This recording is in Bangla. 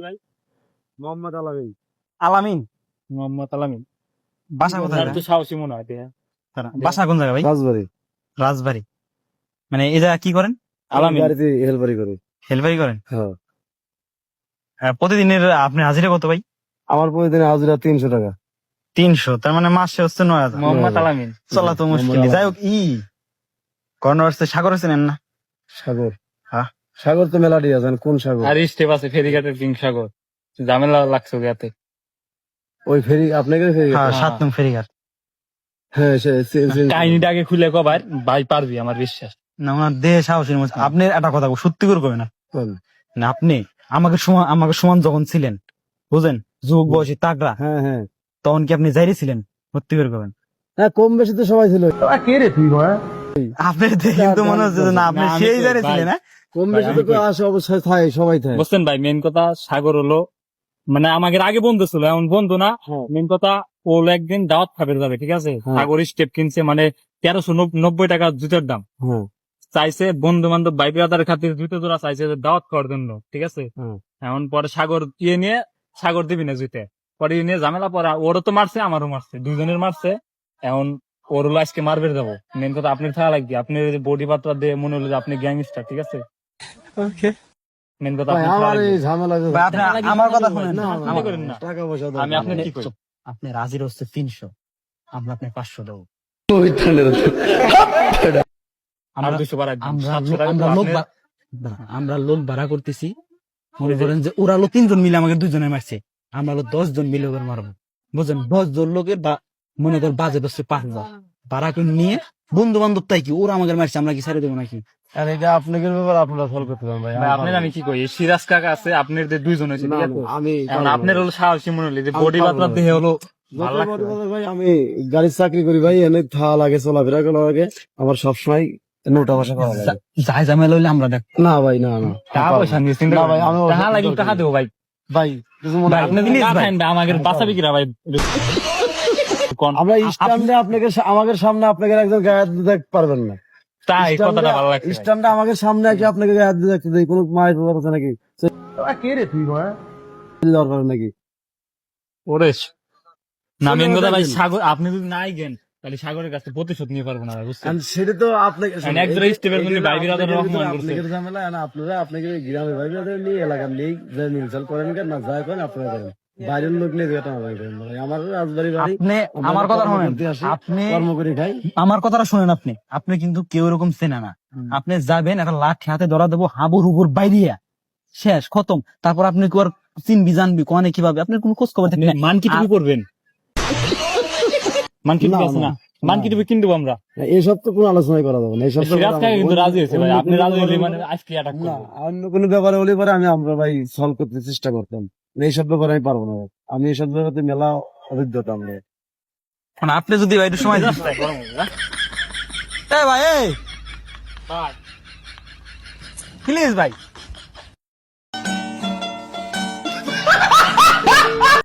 মোহাম্মদ আলামিন। আলামিন, মোহাম্মদ আলামিন। বাসা কোথায়? তো সাহসী মনে হয় বাসা কোন জায়গা ভাই? রাজবাড়ি। রাজবাড়ি। মানে এই জায়গা কি করেন? আলামিন গাড়িতে হেলপারি করে। হেলপারি করেন? হ্যাঁ। প্রতিদিনের আপনি হাজিরা কত ভাই? আমার প্রতিদিন হাজিরা 300 টাকা। 300, তার মানে মাসে হচ্ছে 9,000। মোহাম্মদ আলামিন। চলা তো মুশকিল। যাই হোক, কর্নার আসছে, সাগর আছেন না? সাগর। হ্যাঁ। সাগর তো মেলাডি আছেন, কোন সাগর? আর স্টেপ আছে ফেরিঘাটের কিং সাগর, ঝামেলা লাগছে গাতে। ওই ফেরি আপনাকে ফেরি। হ্যাঁ, 7 নং ফেরিঘাট। হ্যাঁ, কাহিনীটা আগে খুলে কো ভাই, ভাই পারবি আমার বিশ্বাস। না, ওনার দেহে সাহসী মধ্যে। আপনি একটা কথা সত্যি করে কবেন না, আপনি আমাকে সমান যখন ছিলেন, বুঝেন, যুগ বয়সী তাগড়া, হ্যাঁ হ্যাঁ, তখন কি আপনি যাইরে ছিলেন? সত্যি করে কবেন। হ্যাঁ কম বেশি তো সবাই ছিল। কে রে তুই ভাই? আপনি কিন্তু মনে হচ্ছে যে না, আপনি না, আমি সেই কই, যাইরে ভাই। ছিলেন। হ্যাঁ, কম বেশি তো আসে অবশ্যই থাকে, সবাই থাকে। বুঝছেন ভাই, মেন কথা সাগর হলো মানে আমাদের আগে বন্ধু ছিল, এমন বন্ধু না। হ্যাঁ। মেন কথা ও একদিন দাওয়াত খাবে যাবে, ঠিক আছে। হ্যাঁ। সাগর স্টেপ কিনছে মানে 1390 টাকা জুতার দাম। হ্যাঁ চাইছে বন্ধু বান্ধব ভাই ব্রাদারের খাতির জুতো জোড়া চাইছে যে দাওয়াত খাওয়ার জন্য, ঠিক আছে। হ্যাঁ। এমন পরে সাগর নিয়ে সাগর দিবি না জুতে, পরে নিয়ে ঝামেলা পরে ওরও তো মারছে আমারও মারছে, দুজনের মারছে। এখন ওর হলো আজকে মারবে যাবো। মেন কথা আপনি থাকা লাগবে, আপনি বডি পাত্রা দিয়ে মনে হলো যে আপনি গ্যাংস্টার, ঠিক আছে। মেন কথা ভাই, আপনি থাকা আমার এই লাগবে। ঝামেলা ভাই, আপনি আমার কথা শুনেন। না, আপনি না, করেন না। টাকা পয়সা দাও। আমি আপনার কি করি, আপনি রাজির হচ্ছে 300, আমরা আপনি 500 দেবো। আর 200 বাড়াই দিন, আমরা 700 টাকা আমরা তো লোক আপনি- ভা- আমরা লোক ভাড়া করতেছি। মনে করেন যে ওরা 3 জন মিলে আমাকে 2 জনে মারছে, আমরা 10 জন মিলে ওদের মারবো, বুঝলেন? 10 জন লোকের মনে কর বাজেট হচ্ছে 5,000 ভাড়া করে নিয়ে, বন্ধু বান্ধব তাই কি ওরা আমাকে মারছে, আমরা কি ছেড়ে দেবো নাকি? আর এটা আপনাদের ব্যাপার, আপনারা সলভ করতে পারেন ভাই। ভাই, আপনার আমি কি কই, এই সিরাজ কাকা আছে, আপনার যে 2 জন হয়েছে, না, ঠিক আছে। না, আমি এখন আপনার হলো সাহসী মনে হলো যে আমি বডি পারবো পাত্রা না। দেহে হলো যত ভালো লাগছে বড় কথা ভাই, আমি গাড়ির চাকরি করি ভাই, এনে থা লাগে, চলাফেরা করা লাগে, আমার সবসময় নোটা বসা করা লাগে। যাই ঝামেলা হইলে আমরা দেখ। না ভাই, না না, টাকা পয়সা নিয়ে চিন্তা না করেন ভাই, না। আমি টাকা লাগলে টাকা দেবো ভাই। ভাই কিছু মনে ভাই, করেন আপনি না। জিনিস ভাই। ভাই আমাদের বাঁচাবি কিনা ভাই। কোন আমরা স্ট্যান্ডে আমাদের সামনে আপনাকে একজন গায়ে হাত দিতে পারবেন না। তাই কথাটা ভালো লাগছে ভাই। স্ট্যান্ডে আমাদের সামনে কি আপনাকে গায়ে হাত দিতে দেখতে দেই, কোনো মায়ের কথা আছে নাকি? কে রে তুই ভাই? দরকার নাকি? ওরে না, মেন কথা ভাই, দেখেন। সাগর আপনি যদি নাই গেন তাহলে সাগরের কাছে প্রতিশোধ নিয়ে পারবো না ভাই, বুঝছেন। And সেটা তো আপনাকে And একজন স্টেপের মধ্যে ভাই বিরাদার রহমান করছে। আপনাদের ঝামেলা, and আপনাকে গ্রামে ভাই বিরাদার নিয়ে এলাকার নেই যে মিলচাল করেন কেন না, যা করেন আপনারা করেন, বাইরের লোক নিয়ে যেটা আমাকে করেন ভাই। আমার রাজবাড়ি বাড়ি, আপনি আমরা আমার কথা কর্ম শুনেন, করতে আসি, আপনি কর্ম করে খাই। আমার কথাটা শুনেন। আপনি কিন্তু কেউ এরকম চেনে না। আপনি যাবেন, একটা লাঠি হাতে ধরা দেবো, হাবুর হুবুর বাইরিয়া শেষ খতম। তারপর আপনি কি আর চিনবি জানবি কোনে কিভাবে, আপনার কোনো খোঁজ খবর থাকবে না। মান কি তুমি করবেন? মান কি তুমি আছে না? মান কি তুমি কিনবো আমরা? এসব তো কোনো আলোচনাই করা যাবে না, এসব তো সিরাজ কাকা কিন্তু রাজি হয়েছে ভাই, আপনি রাজি হলে মানে আজকে অ্যাটাক না, করবো। অন্য কোনো ব্যাপারে হলে পরে আমরা ভাই সলভ করতে চেষ্টা করতাম। এইসব ব্যাপারে আমি পারবো না ভাই। আমি এইসব ব্যাপারে মেলা অভিজ্ঞতা আমরা। মানে আপনি যদি ভাই একটু সময় দিন। গরম হবে না? এই ভাই, এই ভাই, প্লিজ ভাই,